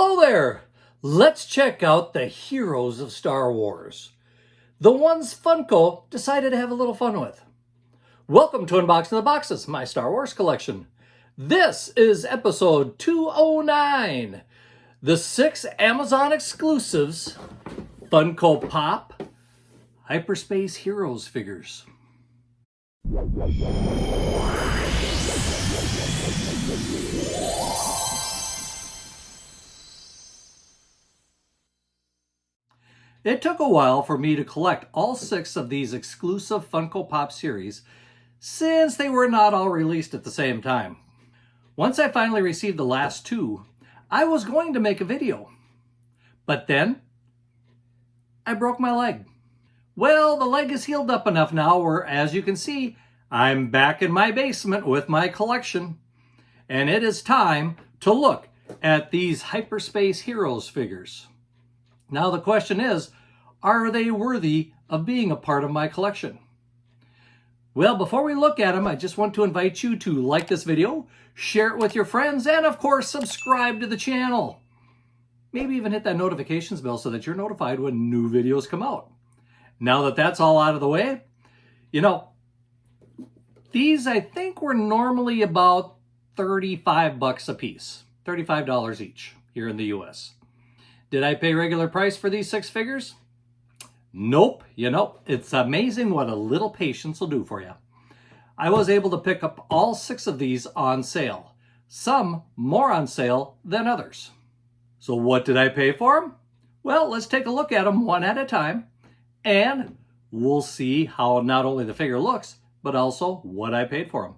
Hello there! Let's check out the heroes of Star Wars. The ones Funko decided to have a little fun with. Welcome to Unboxing the Boxes, my Star Wars collection. This is episode 209. The 6 Amazon exclusives, Funko Pop, Hyperspace Heroes figures. It took a while for me to collect all 6 of these exclusive Funko Pop series since they were not all released at the same time. Once I finally received the last 2, I was going to make a video. But then, I broke my leg. Well, the leg is healed up enough now where, as you can see, I'm back in my basement with my collection. And it is time to look at these Hyperspace Heroes figures. Now the question is, are they worthy of being a part of my collection? Well, before we look at them, I just want to invite you to like this video, share it with your friends, and of course, subscribe to the channel. Maybe even hit that notifications bell so that you're notified when new videos come out. Now that that's all out of the way, you know, these I think were normally about 35 bucks a piece, $35 each here in the US. Did I pay regular price for these 6 figures? Nope. You know, it's amazing what a little patience will do for you. I was able to pick up all 6 of these on sale. Some more on sale than others. So what did I pay for them? Well, let's take a look at them one at a time. And we'll see how not only the figure looks, but also what I paid for them.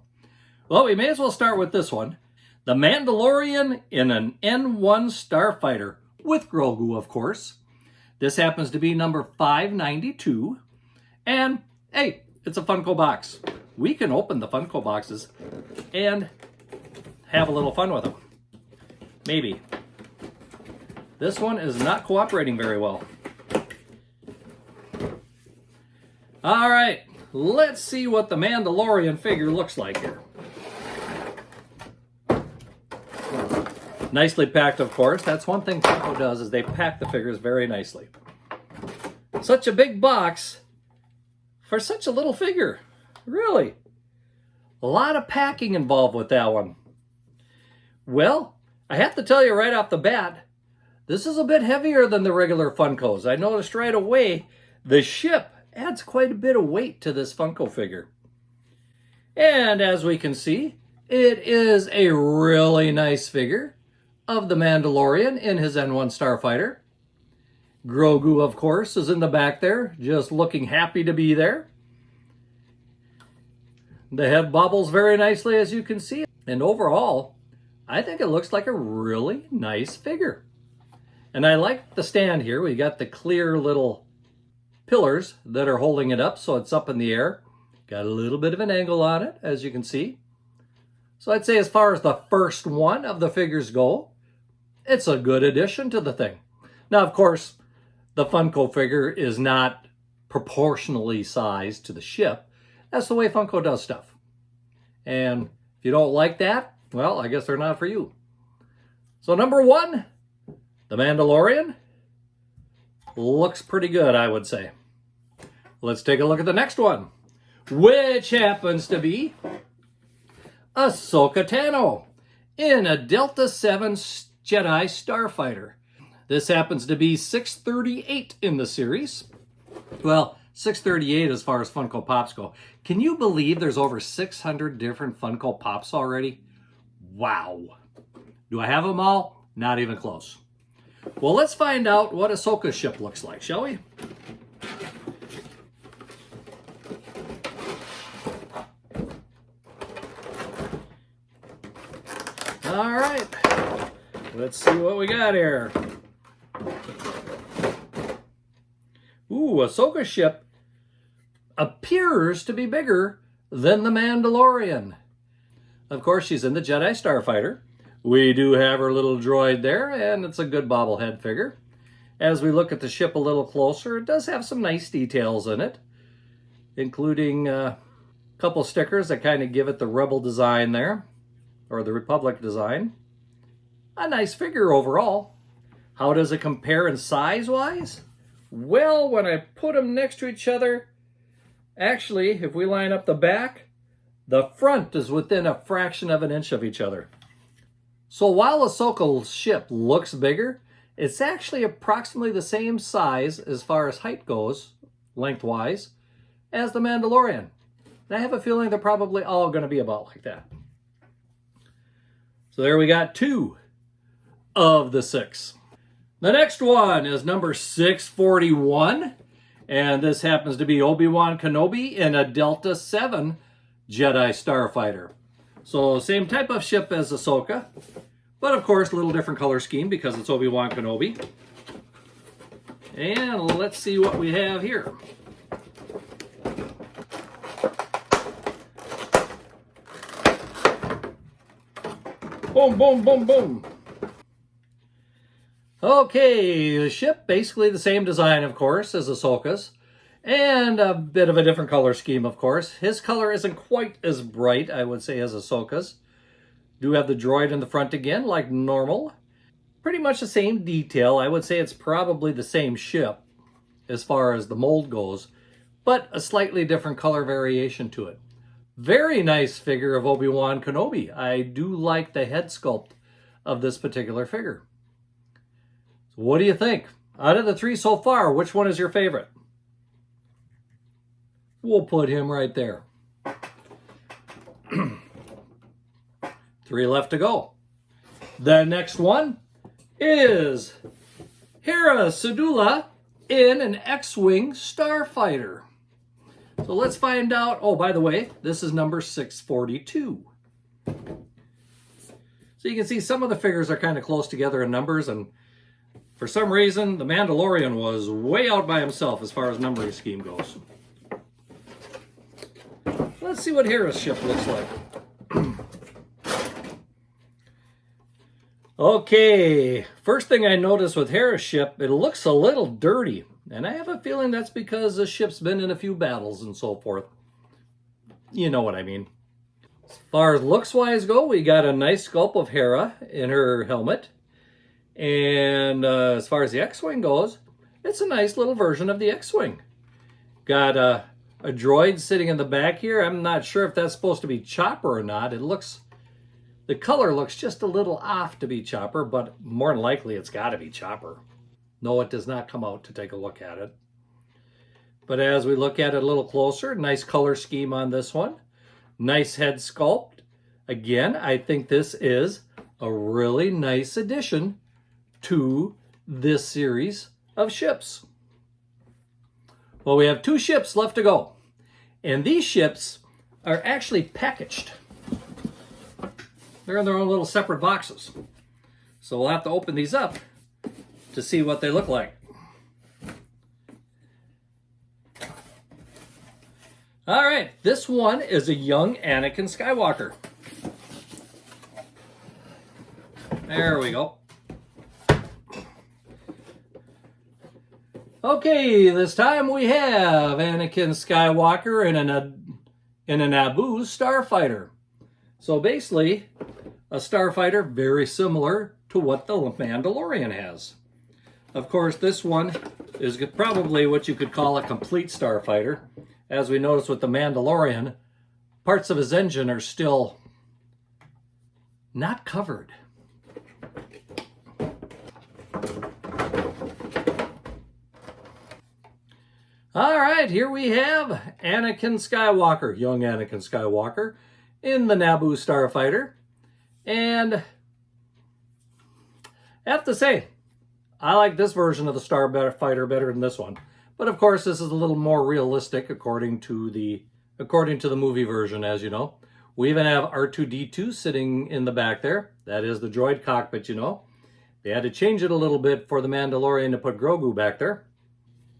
Well, we may as well start with this one. The Mandalorian in an N1 Starfighter. With Grogu, of course. This happens to be number 592. And, hey, it's a Funko box. We can open the Funko boxes and have a little fun with them. Maybe. This one is not cooperating very well. All right, let's see what the Mandalorian figure looks like here. Nicely packed, of course. That's one thing Funko does, is they pack the figures very nicely. Such a big box for such a little figure. Really. A lot of packing involved with that one. Well, I have to tell you right off the bat, this is a bit heavier than the regular Funkos. I noticed right away the ship adds quite a bit of weight to this Funko figure. And as we can see, it is a really nice figure of the Mandalorian in his N1 Starfighter. Grogu, of course, is in the back there, just looking happy to be there. The head bobbles very nicely, as you can see. And overall, I think it looks like a really nice figure. And I like the stand here. We got the clear little pillars that are holding it up, so it's up in the air. Got a little bit of an angle on it, as you can see. So I'd say as far as the first one of the figures go, it's a good addition to the thing. Now, of course, the Funko figure is not proportionally sized to the ship. That's the way Funko does stuff. And if you don't like that, well, I guess they're not for you. So number 1, the Mandalorian, looks pretty good, I would say. Let's take a look at the next one, which happens to be Ahsoka Tano in a Delta 7 Jedi Starfighter. This happens to be 638 in the series. Well, 638 as far as Funko Pops go. Can you believe there's over 600 different Funko Pops already? Wow. Do I have them all? Not even close. Well, let's find out what Ahsoka's ship looks like, shall we? All right. Let's see what we got here. Ooh, Ahsoka's ship appears to be bigger than the Mandalorian. Of course, she's in the Jedi Starfighter. We do have her little droid there, and it's a good bobblehead figure. As we look at the ship a little closer, it does have some nice details in it, including a couple stickers that kind of give it the Rebel design there, or the Republic design. A nice figure overall. How does it compare in size-wise? Well, when I put them next to each other, actually, if we line up the back, the front is within a fraction of an inch of each other. So while Ahsoka's ship looks bigger, it's actually approximately the same size as far as height goes, lengthwise, as the Mandalorian. And I have a feeling they're probably all going to be about like that. So there we got 2 of the 6. The next one is number 641, and this happens to be Obi-Wan Kenobi in a Delta 7 Jedi Starfighter. So same type of ship as Ahsoka, but of course a little different color scheme because it's Obi-Wan Kenobi. And let's see what we have here. Boom, boom, boom, boom. Okay, the ship, basically the same design, of course, as Ahsoka's, and a bit of a different color scheme, of course. His color isn't quite as bright, I would say, as Ahsoka's. Do have the droid in the front again, like normal. Pretty much the same detail. I would say it's probably the same ship as far as the mold goes, but a slightly different color variation to it. Very nice figure of Obi-Wan Kenobi. I do like the head sculpt of this particular figure. So what do you think? Out of the 3 so far, which one is your favorite? We'll put him right there. 3 left to go. The next one is Hera Syndulla in an X-Wing Starfighter. So let's find out. Oh, by the way, this is number 642. So you can see some of the figures are kind of close together in numbers, and for some reason, the Mandalorian was way out by himself as far as numbering scheme goes. Let's see what Hera's ship looks like. Okay, first thing I noticed with Hera's ship, it looks a little dirty. And I have a feeling that's because the ship's been in a few battles and so forth. You know what I mean. As far as looks-wise go, we got a nice sculpt of Hera in her helmet. And as far as the X-Wing goes, it's a nice little version of the X-Wing. Got a droid sitting in the back here. I'm not sure if that's supposed to be Chopper or not. The color looks just a little off to be Chopper, but more than likely it's got to be Chopper. No, it does not come out to take a look at it. But as we look at it a little closer, nice color scheme on this one. Nice head sculpt. Again, I think this is a really nice addition to this series of ships. Well, we have 2 ships left to go. And these ships are actually packaged. They're in their own little separate boxes. So we'll have to open these up to see what they look like. All right, this one is a young Anakin Skywalker. There we go. Okay, this time we have Anakin Skywalker in a Naboo starfighter. So basically, a starfighter very similar to what the Mandalorian has. Of course, this one is probably what you could call a complete starfighter. As we notice with the Mandalorian, parts of his engine are still not covered. All right, here we have Anakin Skywalker, young Anakin Skywalker, in the Naboo starfighter. And I have to say, I like this version of the starfighter better than this one. But of course, this is a little more realistic according to the movie version, as you know. We even have R2-D2 sitting in the back there. That is the droid cockpit, you know. They had to change it a little bit for the Mandalorian to put Grogu back there.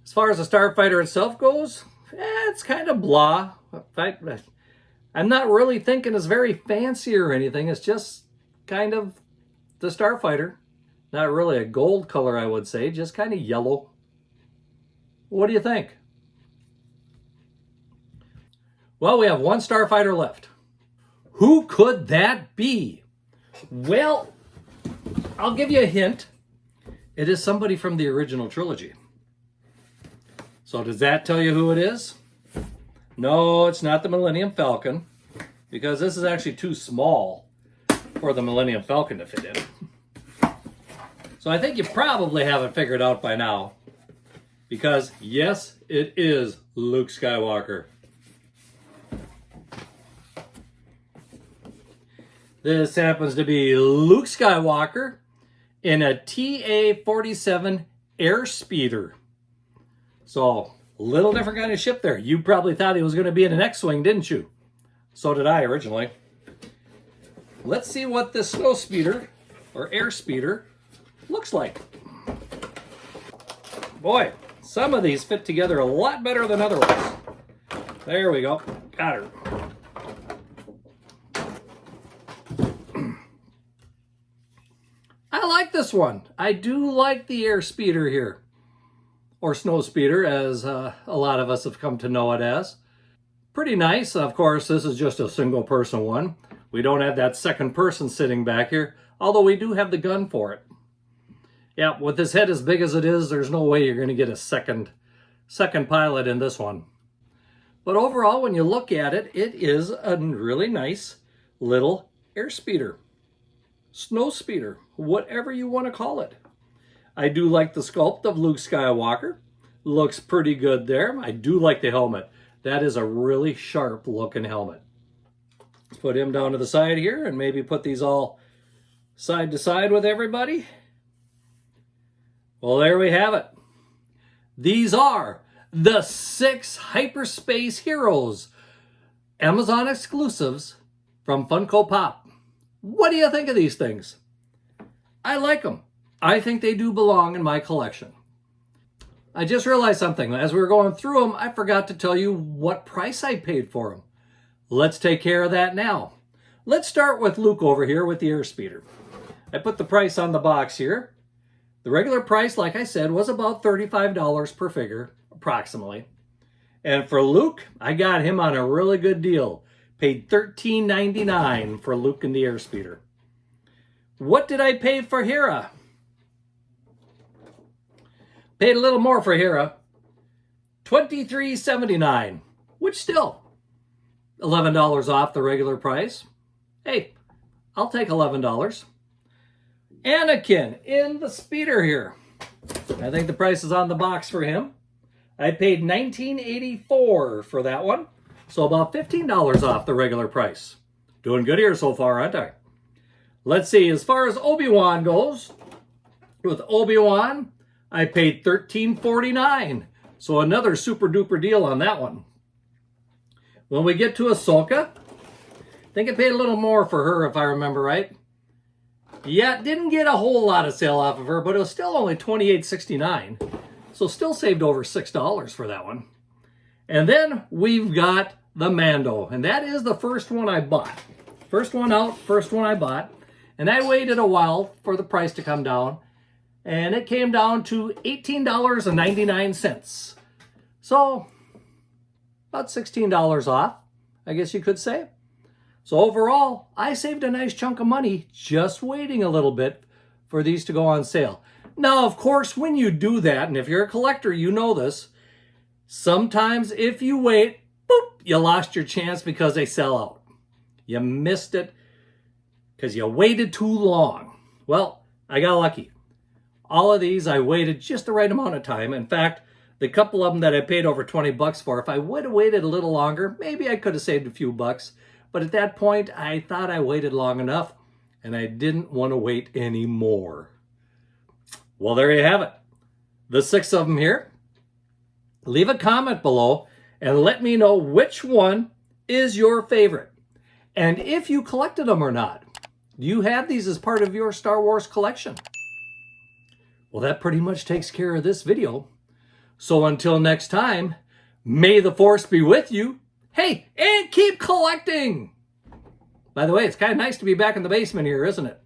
As far as the starfighter itself goes, it's kind of blah. I'm not really thinking it's very fancy or anything. It's just kind of the starfighter. Not really a gold color, I would say, just kind of yellow. What do you think? Well, we have one starfighter left. Who could that be? Well, I'll give you a hint. It is somebody from the original trilogy. So does that tell you who it is? No, it's not the Millennium Falcon, because this is actually too small for the Millennium Falcon to fit in. So I think you probably have it figured out by now, because yes, it is Luke Skywalker. This happens to be Luke Skywalker in a TA-47 airspeeder. So, a little different kind of ship there. You probably thought he was going to be in an X-Wing, didn't you? So did I originally. Let's see what this snow speeder, or airspeeder, looks like. Boy, some of these fit together a lot better than other ones. There we go. Got her. I like this one. I do like the airspeeder here. Or snow speeder, as a lot of us have come to know it as. Pretty nice. Of course, this is just a single person one. We don't have that second person sitting back here, although we do have the gun for it. Yeah, with this head as big as it is, there's no way you're going to get a second pilot in this one. But overall, when you look at it, it is a really nice little airspeeder. Snow speeder, whatever you want to call it. I do like the sculpt of Luke Skywalker. Looks pretty good there. I do like the helmet. That is a really sharp looking helmet. Let's put him down to the side here and maybe put these all side to side with everybody. Well, there we have it. These are the 6 Hyperspace Heroes, Amazon exclusives from Funko Pop. What do you think of these things? I like them. I think they do belong in my collection. I just realized something. As we were going through them, I forgot to tell you what price I paid for them. Let's take care of that now. Let's start with Luke over here with the airspeeder. I put the price on the box here. The regular price, like I said, was about $35 per figure, approximately. And for Luke, I got him on a really good deal. Paid $13.99 for Luke and the airspeeder. What did I pay for Hera? Paid a little more for Hera. $23.79, which still $11 off the regular price. Hey, I'll take $11. Anakin in the speeder here. I think the price is on the box for him. I paid $19.84 for that one. So about $15 off the regular price. Doing good here so far, aren't I? Let's see, as far as Obi-Wan goes, with Obi-Wan, I paid $13.49. So another super duper deal on that one. When we get to Ahsoka, I think I paid a little more for her if I remember right. Yeah, didn't get a whole lot of sale off of her, but it was still only $28.69. So still saved over $6 for that one. And then we've got the Mando, and that is the first one I bought. First one out, first one I bought. And I waited a while for the price to come down, and it came down to $18.99. So about $16 off, I guess you could say. So overall, I saved a nice chunk of money just waiting a little bit for these to go on sale. Now, of course, when you do that, and if you're a collector, you know this, sometimes if you wait, boop, you lost your chance because they sell out. You missed it because you waited too long. Well, I got lucky. All of these, I waited just the right amount of time. In fact, the couple of them that I paid over 20 bucks for, if I would have waited a little longer, maybe I could have saved a few bucks. But at that point, I thought I waited long enough, and I didn't want to wait anymore. Well, there you have it. The 6 of them here. Leave a comment below and let me know which one is your favorite. And if you collected them or not. Do you have these as part of your Star Wars collection? Well, that pretty much takes care of this video. So until next time, may the Force be with you. Hey, and keep collecting! By the way, it's kind of nice to be back in the basement here, isn't it?